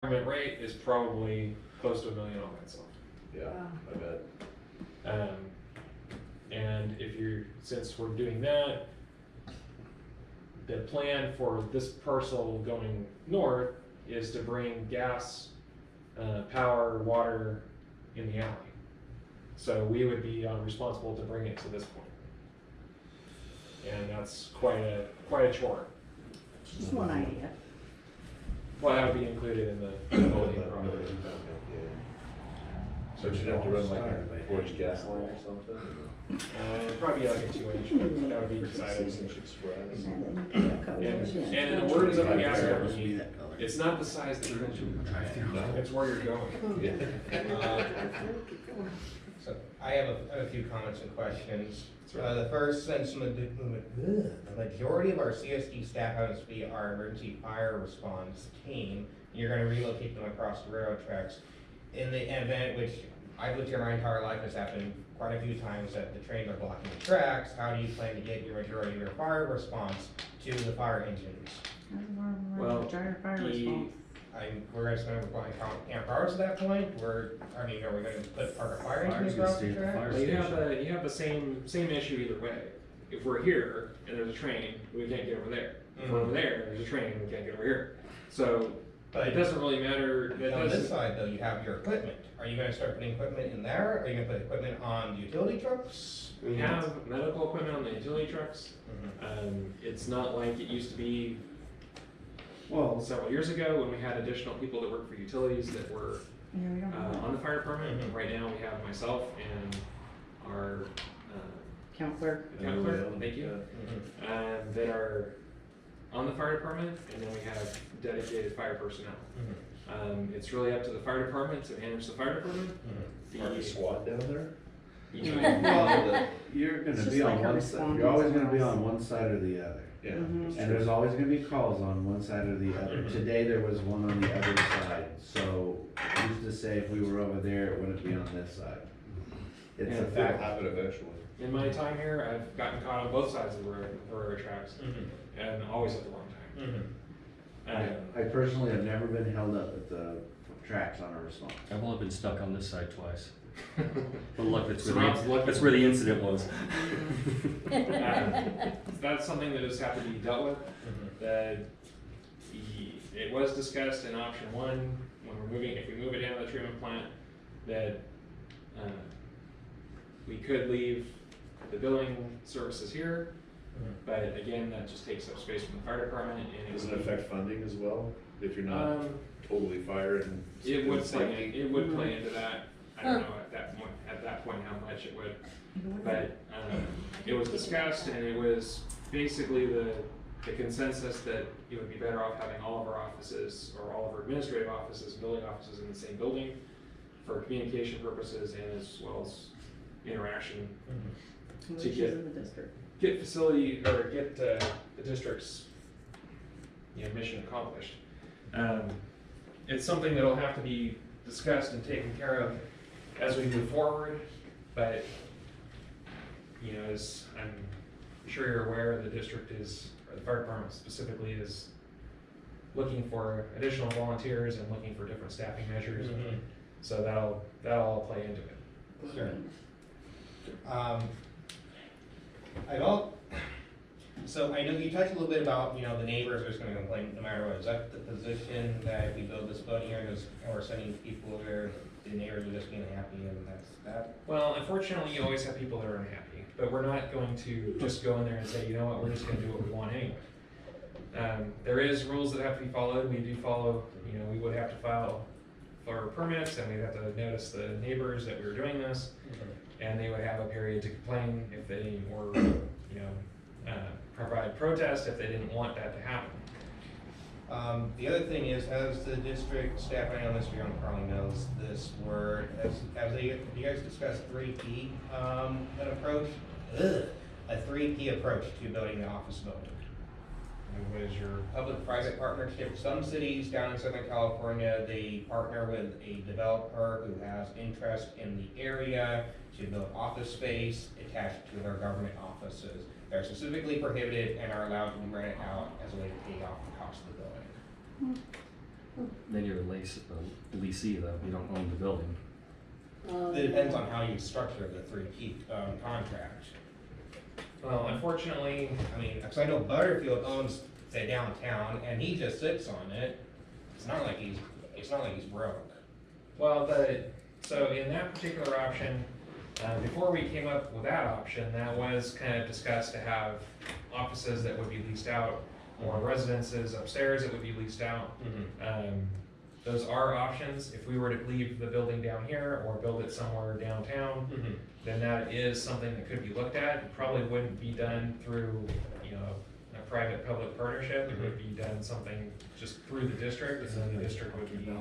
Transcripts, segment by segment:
rate is probably close to $1 million on that stuff. Yeah, I bet. And since we're doing that, the plan for this parcel going north is to bring gas, power, water in the alley. So we would be responsible to bring it to this point. And that's quite a chore. Just one idea. Well, that would be included in the building property. So you'd have to run like a forged gas line or something? Probably like a 2-inch. That would be decided. And in the words of the gas company, it's not the size that you're into, it's where you're going. So I have a few comments and questions. The first, since the majority of our CSD staff happens to be our emergency fire response team, you're going to relocate them across the railroad tracks. In the event, which I've lived here my entire life, has happened quite a few times, that the trains are blocking the tracks, how do you plan to get your majority of your fire response to the fire engines? Well, We're going to spend about camp hours at that point. Are we going to put our fire engines across the track? well, you have the same issue either way. If we're here and there's a train, we can't get over there. If we're over there, there's a train, we can't get over here. So it doesn't really matter. On this side, though, you have your equipment. Are you going to start putting equipment in there? Are you going to put equipment on the utility trucks? We have medical equipment on the utility trucks. It's not like it used to be. Well, several years ago when we had additional people that worked for utilities that were on the fire department. Right now we have myself and our Counselor. Thank you, that are on the fire department, and then we have dedicated fire personnel. It's really up to the fire department to manage the fire department. Are you SWAT down there? Well, you're going to be on one side. You're always going to be on one side or the other. Yeah. And there's always going to be calls on one side or the other. Today there was one on the other side. So who's to say if we were over there, it wouldn't be on this side? It's a fact. It'll happen eventually. In my time here, I've gotten caught on both sides of the railroad tracks, and always at the wrong time. I personally have never been held up at the tracks on a response. I've only been stuck on this side twice. But look, So that's where the incident was. That's something that has had to be dealt with. It was discussed in option 1 when if we move it down to the treatment plant, that we could leave the billing services here, but again, that just takes up space from the fire department. And Does it affect funding as well? If you're not totally fired and it would play into that. I don't know at that point how much it would, but it was discussed, and it was basically the consensus that it would be better off having all of our offices or all of our administrative offices, building offices in the same building for communication purposes and as well as interaction to get facility or get the district's mission accomplished. It's something that'll have to be discussed and taken care of as we move forward, but as I'm sure you're aware, the district or the fire department specifically, is looking for additional volunteers and looking for different staffing measures. So that'll all play into it. Sure. So I know you touched a little bit about the neighbors are just going to complain no matter what. Is that the position that if we build this building here and we're sending people where the neighbors are just being happy and that's that? Well, unfortunately, you always have people that are unhappy, but we're not going to just go in there and say, you know what, we're just going to do what we want anyway. There is rules that have to be followed. We do follow. We would have to file for permits, and we'd have to notice the neighbors that we were doing this, and they would have a period to complain if they were, provide protest if they didn't want that to happen. The other thing is, has the district staff, I know Mr. Young probably knows this word, have you guys discussed 3P an approach? A 3P approach to building the office building. And what is your public-private partnership? Some cities down in Southern California, they partner with a developer who has interest in the area to build office space attached to their government offices. They're specifically prohibited and are allowed to rent it out as a way to pay off the cost of the building. Then you're a leasee though, you don't own the building. It depends on how you structure the 3P contract. Well, unfortunately, I mean, because I know Butterfield owns, say, downtown, and he just sits on it. It's not like he's broke. Well, so in that particular option, before we came up with that option, that was kind of discussed to have offices that would be leased out, or residences upstairs that would be leased out. Those are options. If we were to leave the building down here or build it somewhere downtown, then that is something that could be looked at. It probably wouldn't be done through, you know, a private-public partnership. It would be done something just through the district, and then the district would be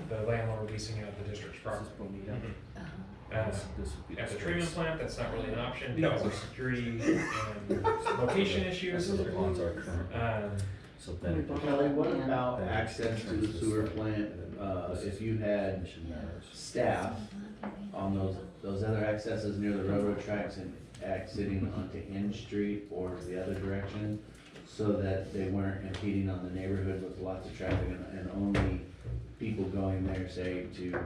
the landlord leasing out the district's property. At the treatment plant, that's not really an option because of security and location issues. So then. Kelly, what about access to the sewer plant, if you had staff on those other accesses near the railroad tracks and exiting onto N Street or the other direction, so that they weren't impeding on the neighborhood with lots of traffic and only people going there, say, to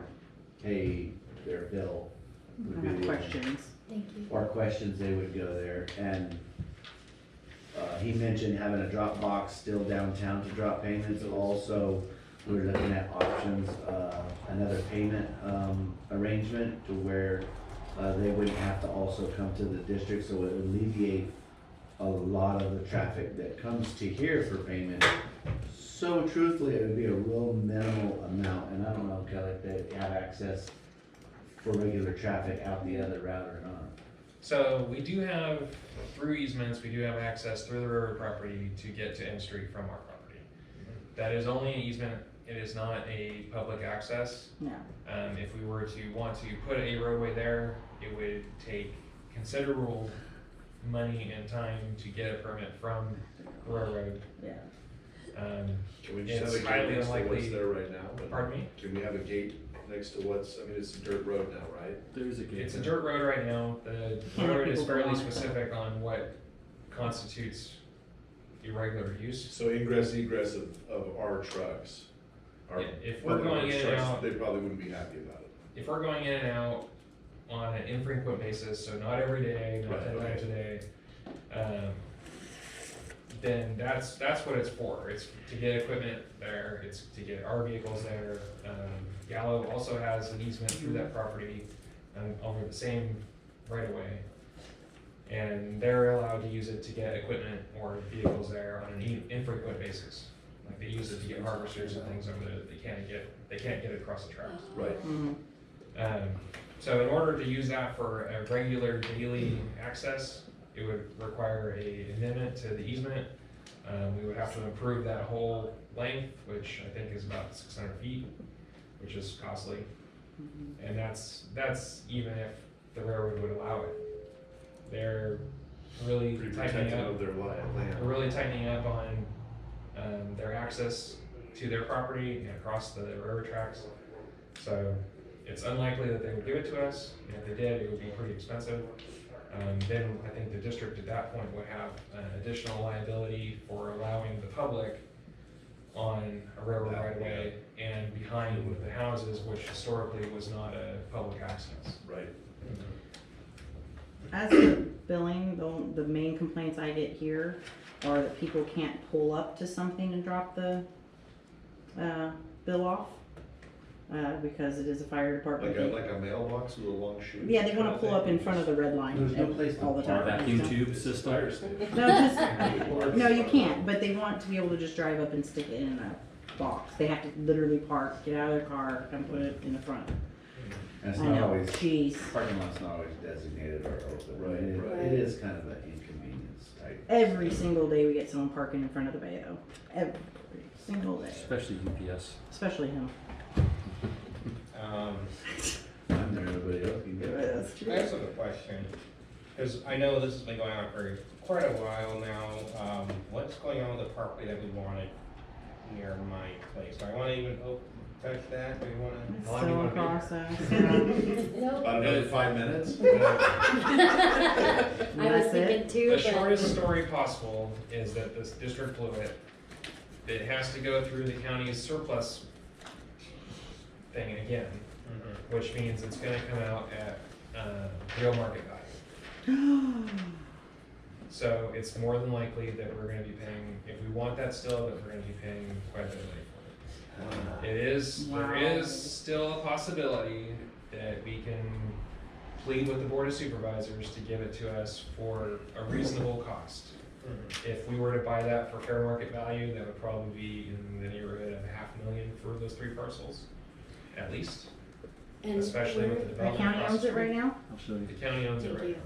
pay their bill would be I have the questions. Thank you. or questions, they would go there. And he mentioned having a drop box still downtown to drop payments. Also, we're looking at options, another payment arrangement to where they wouldn't have to also come to the district, so it would alleviate a lot of the traffic that comes to here for payment. So truthfully, it would be a real minimal amount, and I don't know, Kelly, if they have access for regular traffic out the other route or not. So we do have, through easements, we do have access through the railroad property to get to N Street from our property. That is only an easement, it is not a public access. No. If we were to want to put a roadway there, it would take considerable money and time to get a permit from the railroad. Yeah. Can we just It's have a highly gate next to what's unlikely. there right now? Pardon me? Can we have a gate next to what's, I mean, it's a dirt road now, right? There's a gate. It's a dirt road right now. The road is fairly specific on what constitutes irregular use. So ingress, egress of our trucks. Our- Yeah, if we're going in and trucks, out- They probably wouldn't be happy about it. If we're going in and out on an infrequent basis, so not every day, not Right, 10 okay. times a day, then that's what it's for. It's to get equipment there, it's to get our vehicles there. Gallo also has an easement through that property over the same right of way. And they're allowed to use it to get equipment or vehicles there on an infrequent basis. Like they use it to get harvesters and things over there that they can't get across the tracks. Right. So in order to use that for a regular daily access, it would require a amendment to the easement. We would have to improve that whole length, which I think is about 600 feet, which is costly. And that's even if the railroad would allow it. They're really Pretty tightening protective up. of their land. They're really tightening up on their access to their property and across the railroad tracks. So it's unlikely that they would give it to us, and if they did, it would be pretty expensive. Then I think the district at that point would have additional liability for allowing the public on a railroad right of way and behind the houses, which historically was not a public access. Right. As for billing, the main complaints I get here are that people can't pull up to something and drop the bill off because it is a fire department. Like a mailbox with a long chute? Yeah, they want to pull up in front of the red line. There's no place to all the time. Vacuum So- tube system. Fire station. No, just, no, you can't, but they want to be able to just drive up and stick it in a box. They have to literally park, get out of their car, and put it in the front. And it's I not know, always, jeez. parking lot's not always designated or open. Right, It- right. It is kind of an inconvenience type. Every single day we get someone parking in front of the bay though. Every single day, Especially UPS. especially him. I'm there, nobody else can get it. That's true. I also have a question, because I know this has been going on for quite a while now. What's going on with the property that we wanted near my place? Do I want to even touch that? Do we want to? It's How long do you still in wanna process. Nope. About another 5 minutes? I was That's thinking it? too, The but shortest story possible is that this district blew it. it has to go through the county's surplus thing again, which means it's gonna come out at, real market value. So it's more than likely that we're gonna be paying, if we want that still, that we're gonna be paying quite a bit of money for it. There is still a possibility that we can plead with the Board of Supervisors to give it to us for a reasonable cost. If we were to buy that for fair market value, that would probably be in the neighborhood of $500,000 for those 3 parcels, at least. And Especially with the The development county costs. owns it right now? I'll show you. The county owns it Thank right you. now.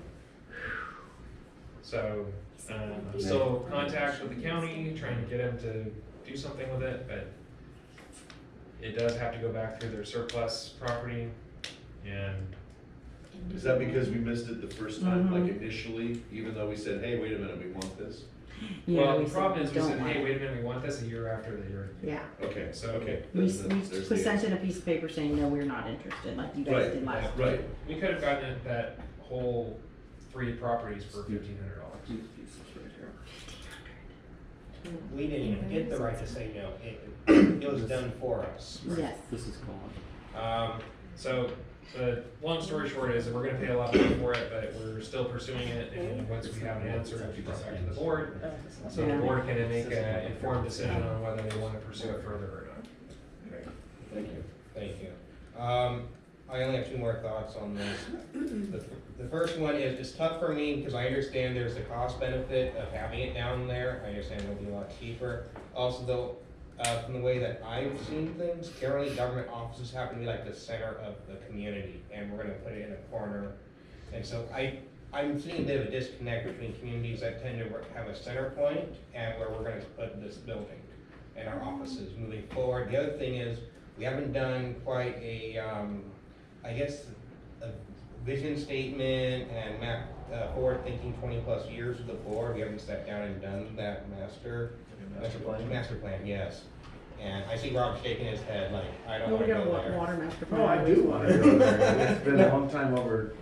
So, I'm still in contact with the county, trying to get them to do something with it, but it does have to go back through their surplus property, and Is that because we missed it the first time, Mhm. like initially, even though we said, hey, wait a minute, we want this? Yeah, well, we the said problem is we don't said, want hey, it. wait a minute, we want this a year after the year. Yeah, Okay, So, okay. we There's the sent in answer. a piece of paper saying, no, we're not interested, like you guys Right, did last. right. We could have gotten it, that whole 3 properties for $1,500. These pieces right here. We didn't even get the right to say no. It was done for us. Yes. This is gone. So, the long story short is that we're gonna pay a lot more for it, but we're still pursuing it, and once we have an answer, it'll be brought back to the board. So the Yeah. board can make an informed decision on whether they wanna pursue it further or not. Thank you. Thank you. I only have 2 more thoughts on this. The first one is, it's tough for me because I understand there's the cost benefit of having it down there. I understand it'll be a lot cheaper. Also though, from the way that I've seen things, generally government offices happen to be like the center of the community, and we're gonna put it in a corner. And so I'm seeing a bit of a disconnect between communities that tend to have a center point and where we're gonna put this building and our offices moving forward. The other thing is, we haven't done quite a, I guess, a vision statement and forward thinking 20+ years with the board. We haven't sat down and done that master plan, yes. And I see Rob shaking his head like, I don't No, want we to got go a there. water master plan. No, I do wanna go there, it's been a long time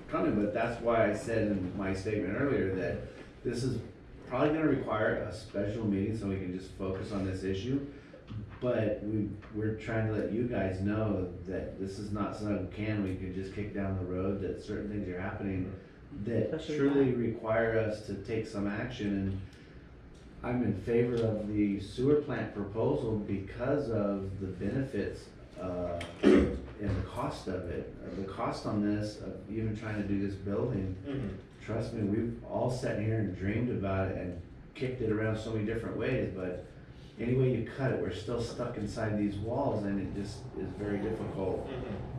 coming, but that's why I said in my statement earlier that this is probably gonna require a special meeting so we can just focus on this issue. But we're trying to let you guys know that this is not some can we could just kick down the road, that certain things are happening that Especially truly require us to take some action. And I'm in favor of the sewer plant proposal because of the benefits, and the cost of it. The cost on this, of even trying to do this building, trust me, we've all sat here and dreamed about it and kicked it around so many different ways, but any way you cut it, we're still stuck inside these walls, and it just is very difficult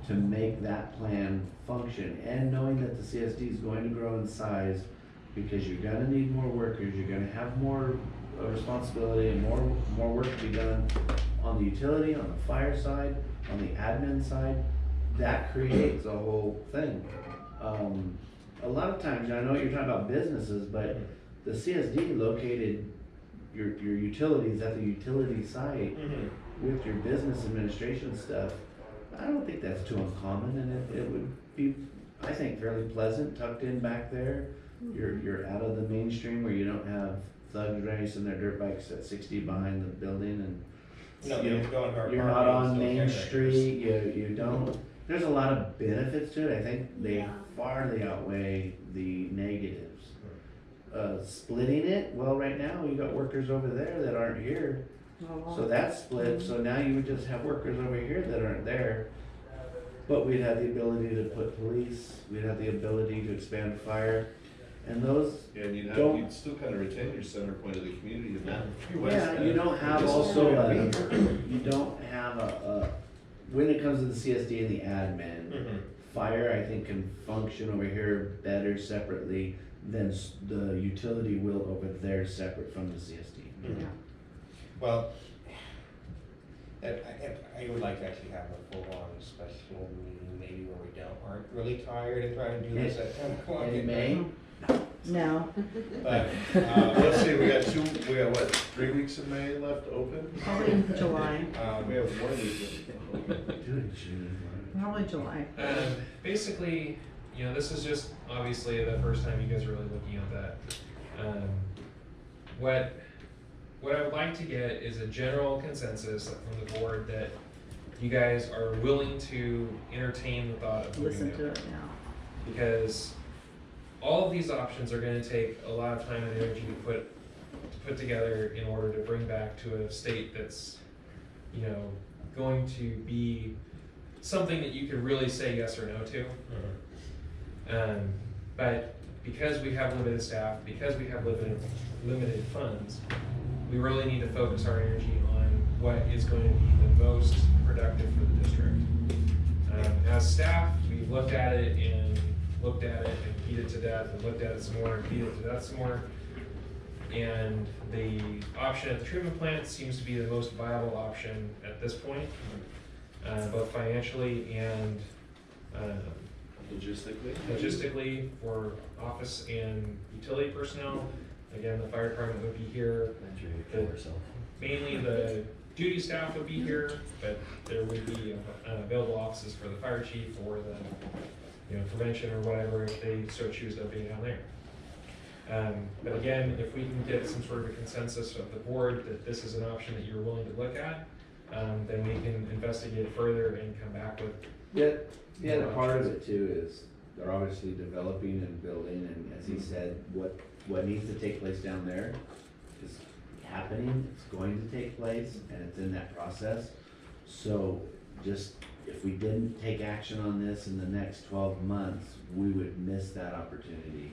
to make that plan function. And knowing that the CSD is going to grow in size, because you're gonna need more workers, you're gonna have more responsibility and more work to be done on the utility, on the fire side, on the admin side. That creates a whole thing. A lot of times, I know you're talking about businesses, but the CSD located your utilities at the utility site with your business administration stuff. I don't think that's too uncommon, and it would be, I think, fairly pleasant, tucked in back there. You're out of the mainstream where you don't have thugs racing their dirt bikes at 60 behind the building, and No, you go into our you're not parking, on still Main generators. Street, you don't, there's a lot of benefits to it. I think they Yeah. farly outweigh the negatives. Splitting it, well, right now, you got workers over there that aren't here, so that's split, so now you would just have workers over here that aren't there. But we'd have the ability to put police, we'd have the ability to expand fire, and those, And Don't- you'd still kind of retain your center point of the community. yeah, you don't have also, you don't have when it comes to the CSD and the admin, fire, I think, can function over here better separately than the utility will over there separate from the CSD. Well, I would like to actually have a full-on special meeting, maybe where we aren't really tired and trying to do this at 10 o'clock. In May, No, But, Let's see, we got 3 weeks in May left open? probably in July, We have 1 week open. do it, June. probably July. Basically, you know, this is just obviously the first time you guys are really looking at that. What what I would like to get is a general consensus from the board that you guys are willing to entertain the thought of moving Listen to down. it now. Because all of these options are gonna take a lot of time and energy to put together in order to bring back to a state that's, you know, going to be something that you can really say yes or no to. But because we have limited staff, because we have limited funds, we really need to focus our energy on what is going to be the most productive for the district. As staff, we've looked at it and beat it to death and looked at it some more and beat it to death some more. And the option at the treatment plant seems to be the most viable option at this point, both financially and logistically for office and utility personnel. Again, the fire department would be here. Mainly the duty staff would be here, but there would be available offices for the fire chief or the prevention or whatever if they so choose to be down there. But again, if we can get some sort of a consensus of the board that this is an option that you're willing to look at, then we can investigate further and come back with. Yeah, the part of it too is they're obviously developing and building, and as he said, what needs to take place down there is happening, it's going to take place, and it's in that process. So just, if we didn't take action on this in the next 12 months, we would miss that opportunity.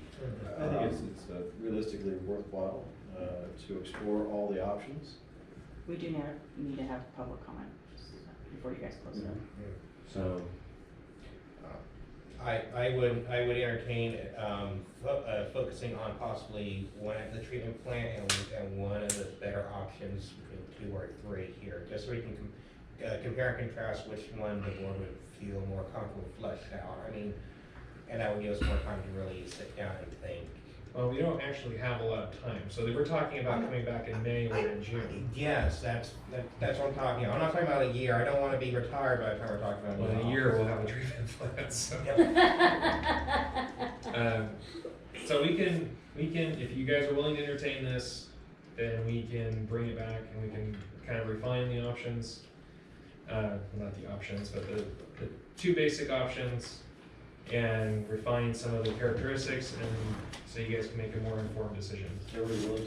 I think it's realistically worthwhile to explore all the options. We do need to have public comment before you guys close it up. So, I would entertain focusing on possibly one at the treatment plant and one of the better options between 2 or 3 here, just so we can compare and contrast which one the board would feel more comfortable fleshed out. I mean, and that would give us more time to really sit down and think. Well, we don't actually have a lot of time, so we're talking about coming back in May or in June. Yes, that's what I'm talking about. I'm not talking about a year. I don't want to be retired by the time we're talking about. Well, in a year we'll have a treatment plan. So, so we can, if you guys are willing to entertain this, then we can bring it back and we can kind of refine the options. Not the options, but the 2 basic options, and refine some of the characteristics, and so you guys can make a more informed decision. Are we willing